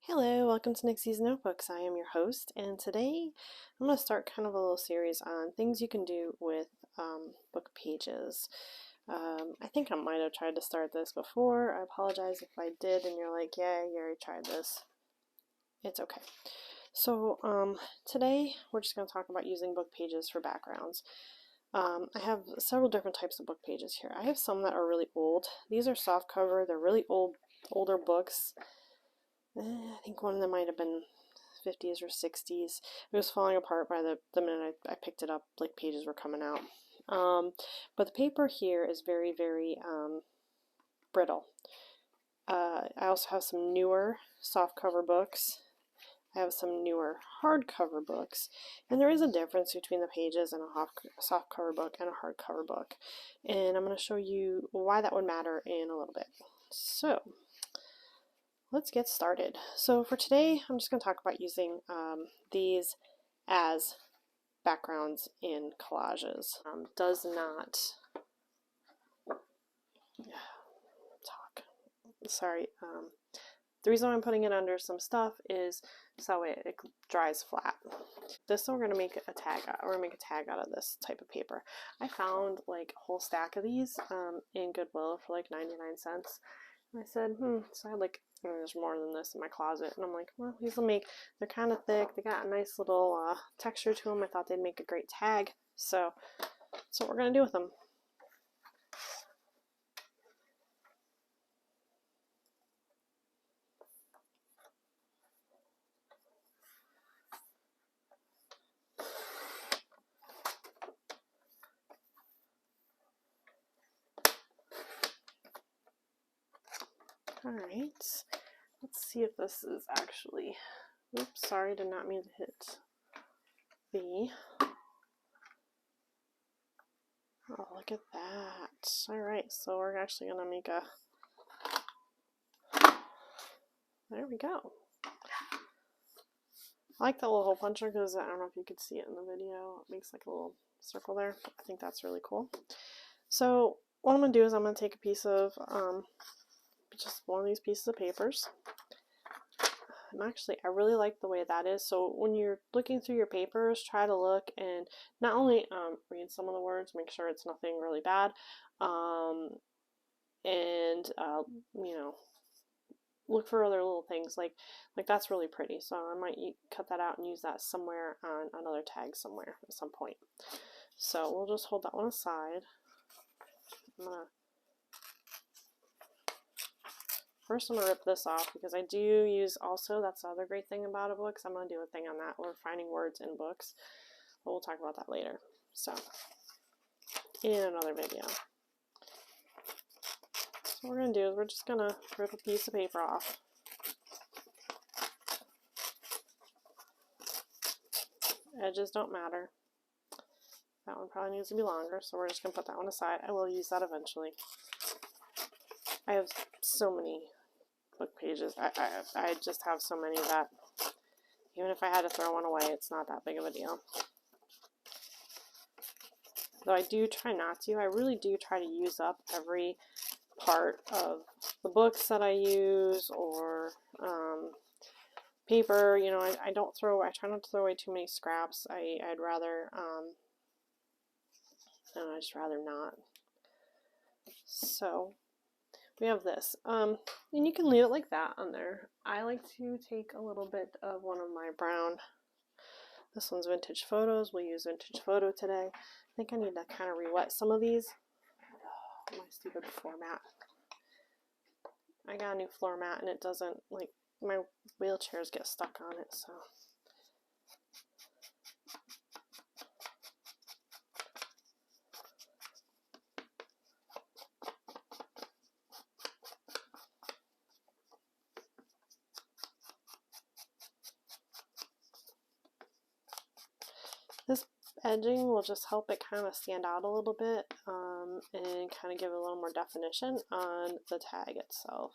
Hello, welcome to Nixies Notebooks. I am your host, and today I'm going to start kind of a little series on things you can do with book pages. I think I might have tried to start this before. I apologize if I did and you're like, yeah, you already tried this. It's okay. So today we're just going to talk about using book pages for backgrounds. I have several different types of book pages here. I have some that are really old. These are soft cover. They're really older books. I think one of them might have been 50s or 60s. It was falling apart by the minute I picked it up, like pages were coming out. But the paper here is very, very brittle. I also have some newer softcover books. I have some newer hardcover books, and there is a difference between the pages in a softcover book and a hardcover book, and I'm going to show you why that would matter in a little bit. So let's get started. So for today, I'm just going to talk about using these as backgrounds in collages. Does not talk. Sorry. The reason I'm putting it under some stuff is so it dries flat. This one we're going to make a tag out. We're going to make a tag out of this type of paper. I found like a whole stack of these in Goodwill for like 99 cents. And I said, so I had like, there's more than this in my closet. And I'm like, well, these will make, they're kind of thick. They got a nice little texture to them. I thought they'd make a great tag. So that's what we're going to do with them. Alright, let's see if this is actually, oops, sorry, did not mean to hit B. Oh, look at that. Alright, so we're actually going to make a, there we go. I like that little hole puncher because I don't know if you could see it in the video. It makes like a little circle there. I think that's really cool. So what I'm going to do is I'm going to take a piece of, just one of these pieces of papers. And actually, I really like the way that is. So when you're looking through your papers, try to look and not only read some of the words, make sure it's nothing really bad, and you know, look for other little things like that's really pretty. So I might cut that out and use that somewhere on another tag somewhere at some point. So we'll just hold that one aside. First I'm going to rip this off because I do use also, that's the other great thing about a book. I'm going to do a thing on that. We're finding words in books. But we'll talk about that later. So, in another video. So what we're going to do is we're just going to rip a piece of paper off. Edges don't matter. That one probably needs to be longer, so we're just going to put that one aside. I will use that eventually. I have so many book pages. I just have so many that even if I had to throw one away, it's not that big of a deal. Though I do try not to. I really do try to use up every part of the books that I use or paper. You know, I try not to throw away too many scraps. I'd rather, I'd just rather not. So we have this, and you can leave it like that on there. I like to take a little bit of one of my brown, this one's Vintage Photos. We'll use Vintage Photo today. I think I need to kind of re-wet some of these. Oh, my stupid floor mat. I got a new floor mat and it doesn't, like, my wheelchairs get stuck on it, so. This edging will just help it kind of stand out a little bit and kind of give it a little more definition on the tag itself.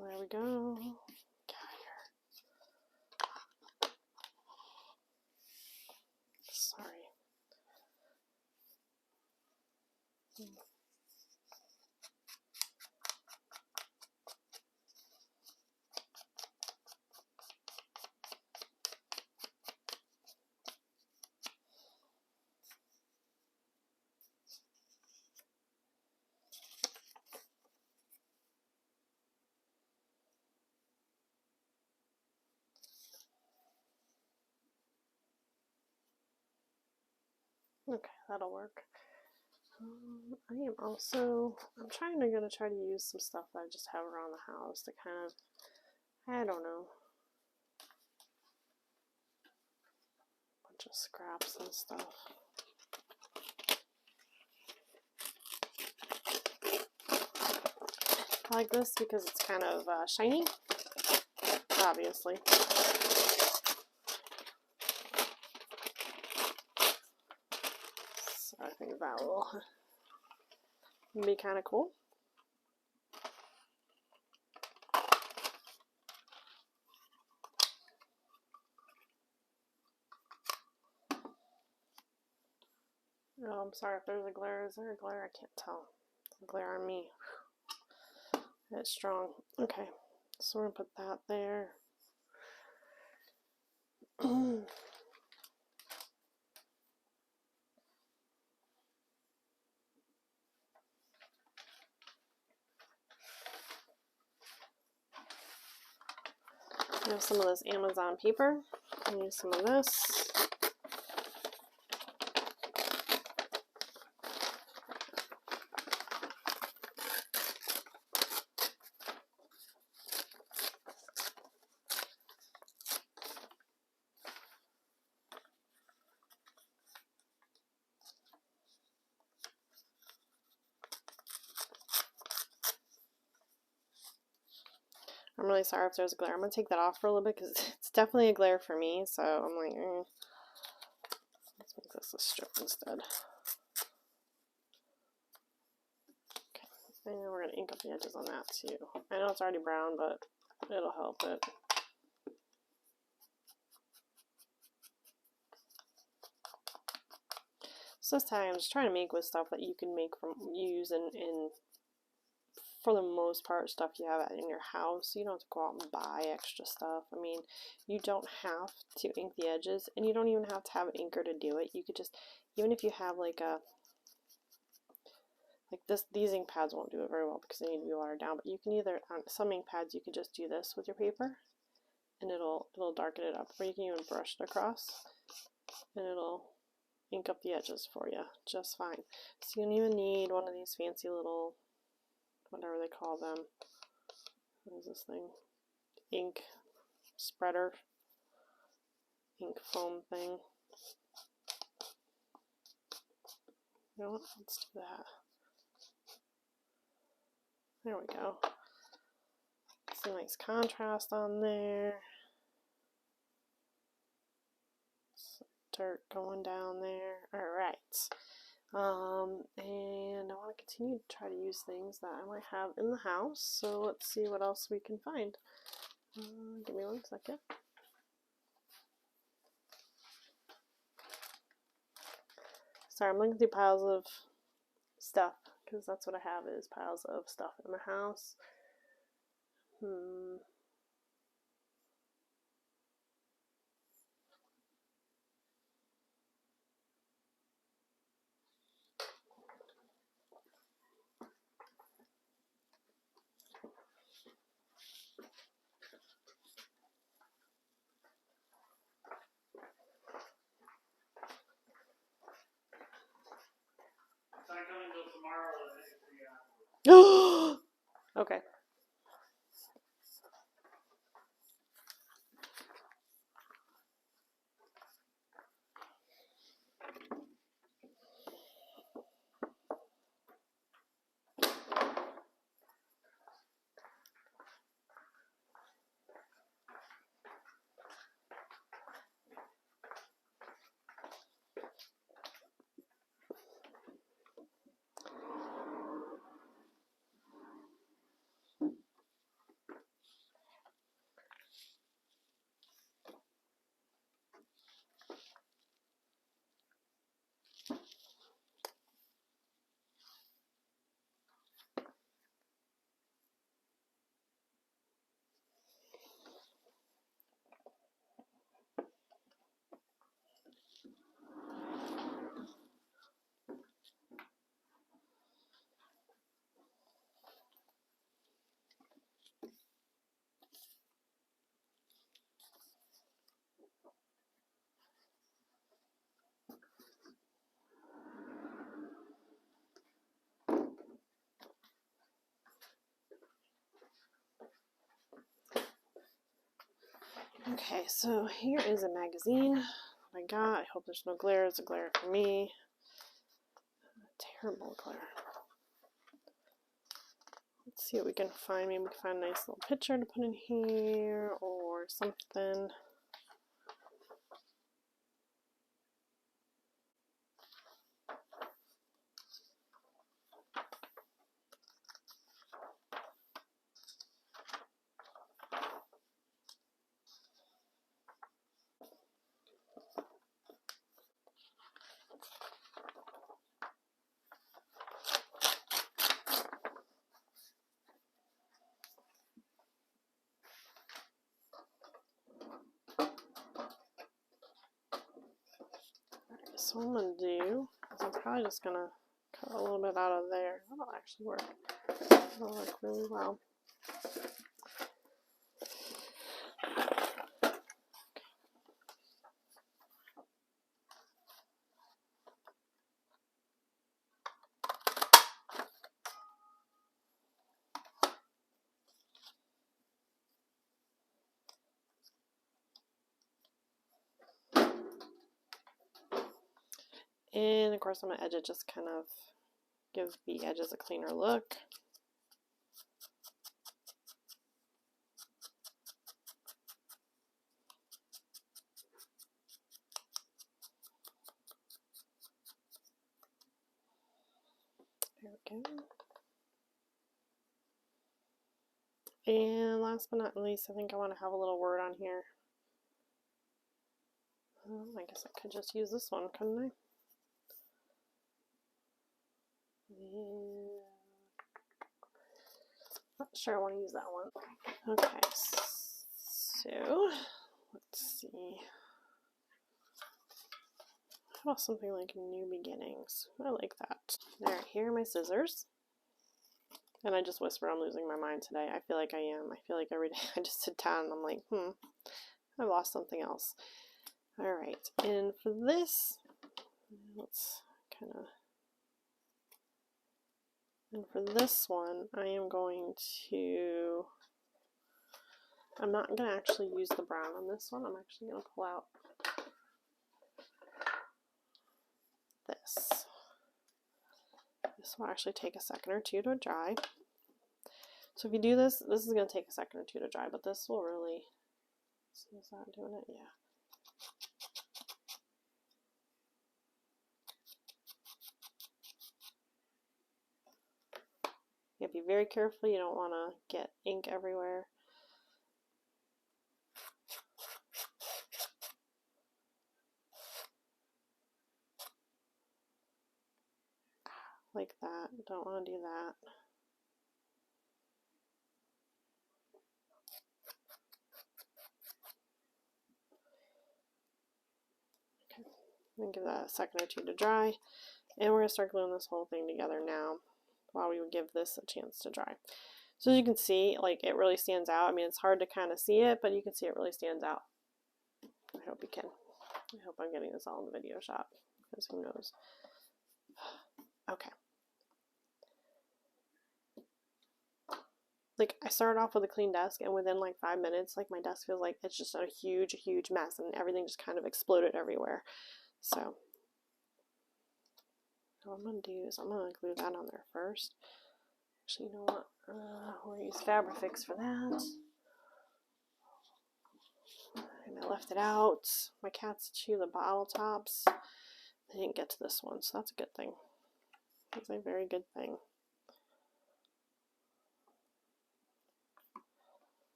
There we go. Sorry. Okay, that'll work. I'm trying to try to use some stuff that I just have around the house to kind of, I don't know, bunch of scraps and stuff. I like this because it's kind of shiny, obviously. So I think that will be kind of cool. Oh, I'm sorry if there's a glare. Is there a glare? I can't tell. There's a glare on me. It's strong. Okay, so we're going to put that there. I have some of this Amazon paper. I'll use some of this. I'm really sorry if there's a glare. I'm going to take that off for a little bit because it's definitely a glare for me. So I'm like, let's make this a strip instead. Okay. And we're going to ink up the edges on that too. I know it's already brown, but it'll help it. So this time I'm just trying to make with stuff that you can use in for the most part, stuff you have in your house. You don't have to go out and buy extra stuff. I mean, you don't have to ink the edges, and you don't even have to have an inker to do it. You could just, even if you have like these ink pads won't do it very well because they need to be watered down, but you can either, on some ink pads, you can just do this with your paper, and it'll darken it up, or you can even brush it across, and it'll ink up the edges for you just fine. So you don't even need one of these fancy little, whatever they call them. What is this thing? Ink spreader, ink foam thing. You know what? Let's do that. There we go. Some nice contrast on there. Some dirt going down there. Alright. And I want to continue to try to use things that I might have in the house. So let's see what else we can find. Give me 1 second. Sorry, I'm looking through piles of stuff because that's what I have, is piles of stuff in the house. Okay. Okay, so here is a magazine I got. I hope there's no glare. It's a glare for me. Terrible glare. Let's see what we can find. Maybe we can find a nice little picture to put in here or something. So what I'm going to do is I'm probably just going to cut a little bit out of there. That'll actually work. That'll work really well. And of course I'm going to edge it, just kind of give the edges a cleaner look. There we go. And last but not least, I think I want to have a little word on here. I guess I could just use this one, couldn't I? Not sure I want to use that one. Okay, so let's see. How about something like New Beginnings? I like that. There, here are my scissors. And I just whisper I'm losing my mind today. I feel like I am. I feel like every day I just sit down and I'm like, I lost something else. Alright, and for this, let's kind of... And for this one, I am going to... I'm not going to actually use the brown on this one. I'm actually going to pull out this. This will actually take a second or two to dry. So if you do this, this is going to take a second or two to dry, but this will really... Is that doing it? Yeah. You have to be very careful. You don't want to get ink everywhere. Like that. Don't want to do that. Okay. I'm going to give that a second or two to dry. And we're going to start gluing this whole thing together now while we would give this a chance to dry. So as you can see, like, it really stands out. I mean, it's hard to kind of see it, but you can see it really stands out. I hope you can. I hope I'm getting this all in the video shot, because who knows. Okay. Like, I started off with a clean desk, and within like 5 minutes, like, my desk feels like it's just a huge, huge mess, and everything just kind of exploded everywhere. So what I'm going to do is I'm going to glue that on there first. Actually, you know what? We'll use Fabrifix for that. And I left it out. My cats chew the bottle tops. They didn't get to this one, so that's a good thing. That's a very good thing.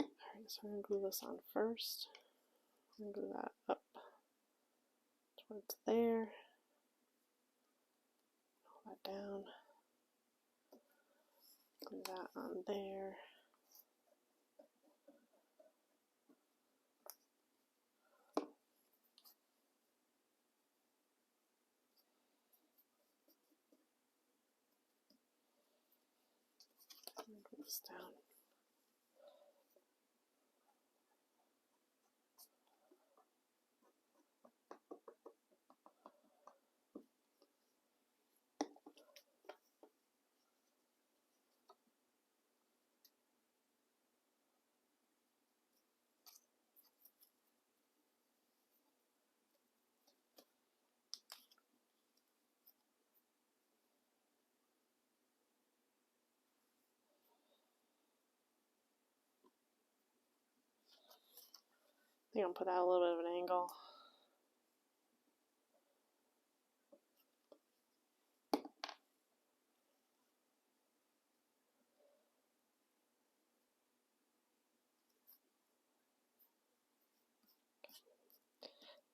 Alright, so I'm going to glue this on first. I'm going to glue that up towards there. Pull that down. Glue that on there. Glue this down. think I'll put that a little bit of an angle.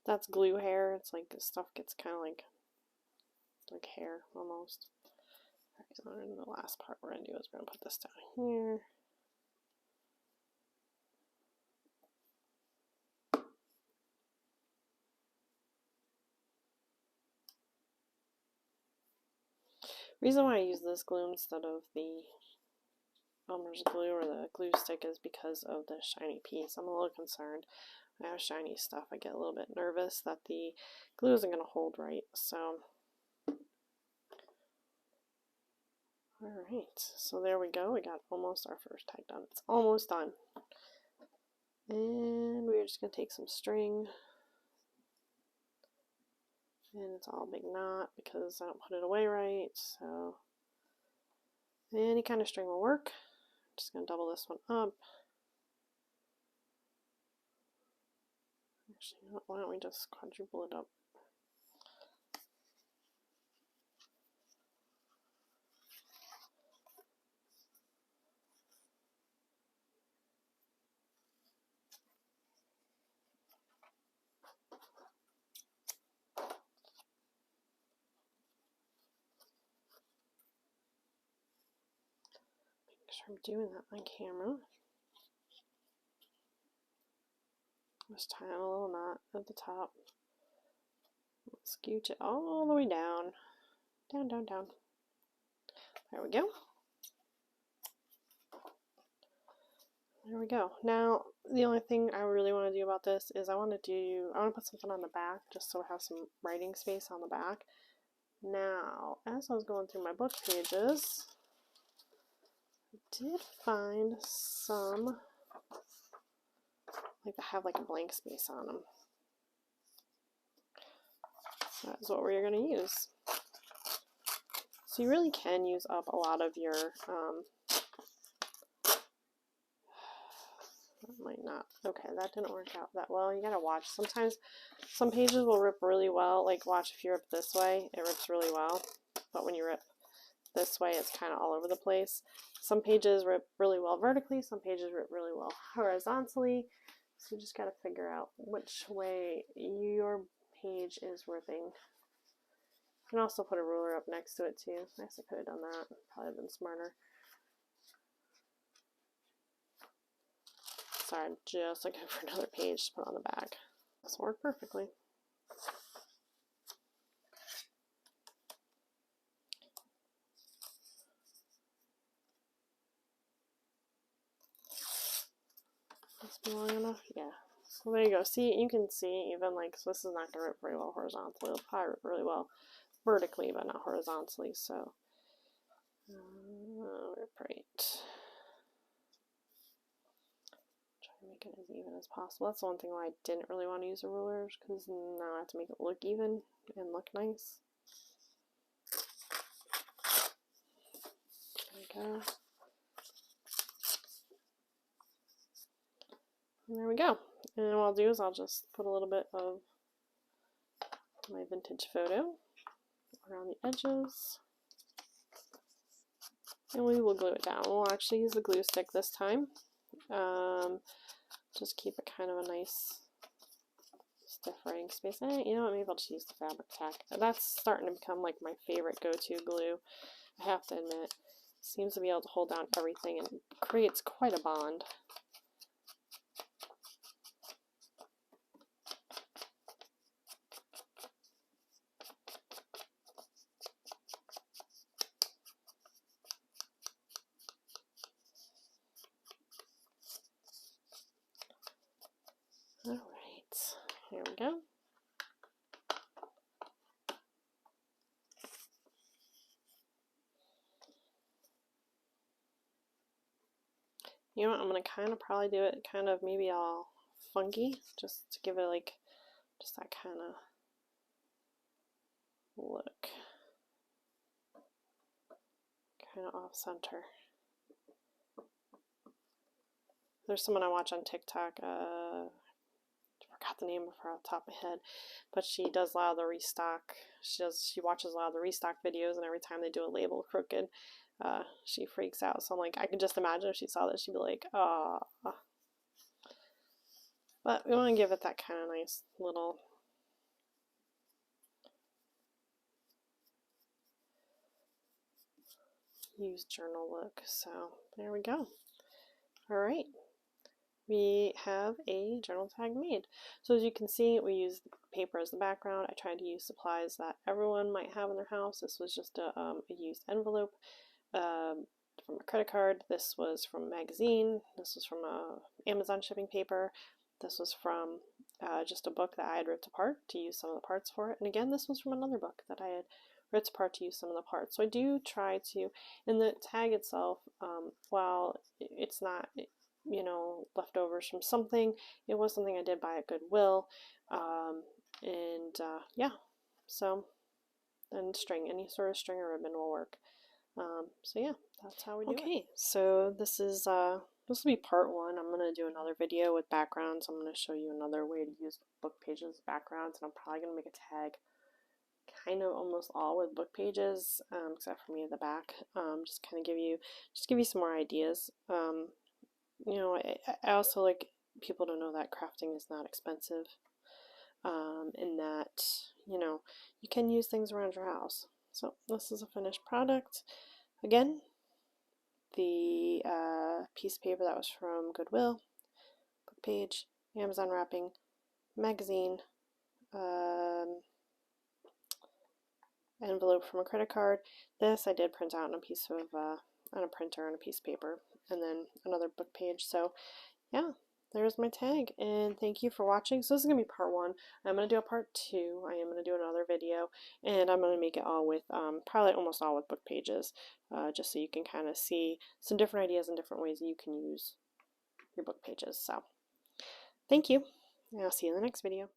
That's glue hair. It's like this stuff gets kind of like hair almost. Alright, so the last part we're going to do is we're going to put this down here. Reason why I use this glue instead of the Elmer's glue or the glue stick is because of the shiny piece. I'm a little concerned. When I have shiny stuff, I get a little bit nervous that the glue isn't going to hold right. So, alright, so there we go. We got almost our first tag done. It's almost done. And we're just going to take some string. And it's all a big knot because I don't put it away right. So, any kind of string will work. I'm just going to double this one up. Actually, why don't we just quadruple it up? Make sure I'm doing that on camera. Just tie a little knot at the top. Scooch it all the way down. Down, down, down. There we go. There we go. Now, the only thing I really want to do about this is I want to put something on the back just so I have some writing space on the back. Now, as I was going through my book pages, I did find some that have like a blank space on them. So that's what we're going to use. So you really can use up a lot of your, might not, okay, that didn't work out that well. You gotta watch. Sometimes some pages will rip really well. Like watch if you rip this way, it rips really well. But when you rip this way, it's kind of all over the place. Some pages rip really well vertically, some pages rip really well horizontally. So you just gotta figure out which way your page is ripping. You can also put a ruler up next to it too. I guess I could have done that. Probably been smarter. Sorry, I'm just looking for another page to put on the back. This will work perfectly. Must be long enough? Yeah. So there you go. See, you can see even like, so this is not going to rip very well horizontally. It'll probably rip really well vertically, but not horizontally. So, rip right. Make it as even as possible. That's the one thing why I didn't really want to use a ruler, because now I have to make it look even and look nice. There we go. And there we go. And what I'll do is I'll just put a little bit of my vintage photo around the edges. And we will glue it down. We'll actually use the glue stick this time. Just keep it kind of a nice stiff writing space. You know what, maybe I'll just use the fabric tack. That's starting to become like my favorite go-to glue, I have to admit. Seems to be able to hold down everything and creates quite a bond. Alright, here we go. You know what, I'm going to kind of probably do it kind of maybe all funky, just to give it like, just that kind of look. Kind of off center. There's someone I watch on TikTok, the name of her off the top of my head, but she does a lot of the restock. She watches a lot of the restock videos, and every time they do a label crooked, she freaks out. So I'm like, I can just imagine if she saw this, she'd be like, ah. But we want to give it that kind of nice little used journal look. So there we go. All right. We have a journal tag made. So as you can see, we use paper as the background. I tried to use supplies that everyone might have in their house. This was just a used envelope from a credit card. This was from a magazine. This was from Amazon shipping paper. This was from just a book that I had ripped apart to use some of the parts for it. And again, this was from another book that I had ripped apart to use some of the parts. So I do try to, in the tag itself, while it's not, you know, leftovers from something, it was something I did buy at Goodwill. Yeah, so, and string, any sort of string or ribbon will work. So yeah, that's how we do it. Okay, so this will be part one. I'm going to do another video with backgrounds. I'm going to show you another way to use book pages as backgrounds, and I'm probably going to make a tag kind of almost all with book pages, except for me at the back. Just kind of give you some more ideas. You know, I also like people to know that crafting is not expensive, and that, you know, you can use things around your house. So this is a finished product. Again, the piece of paper that was from Goodwill, book page, Amazon wrapping, magazine, envelope from a credit card. This I did print out on a piece of on a printer on a piece of paper, and then another book page. So yeah, there's my tag, and thank you for watching. So this is gonna be part one. I'm gonna do a part two. I am gonna do another video, and I'm gonna make it all with probably almost all with book pages, just so you can kind of see some different ideas and different ways that you can use your book pages. So thank you, and I'll see you in the next video.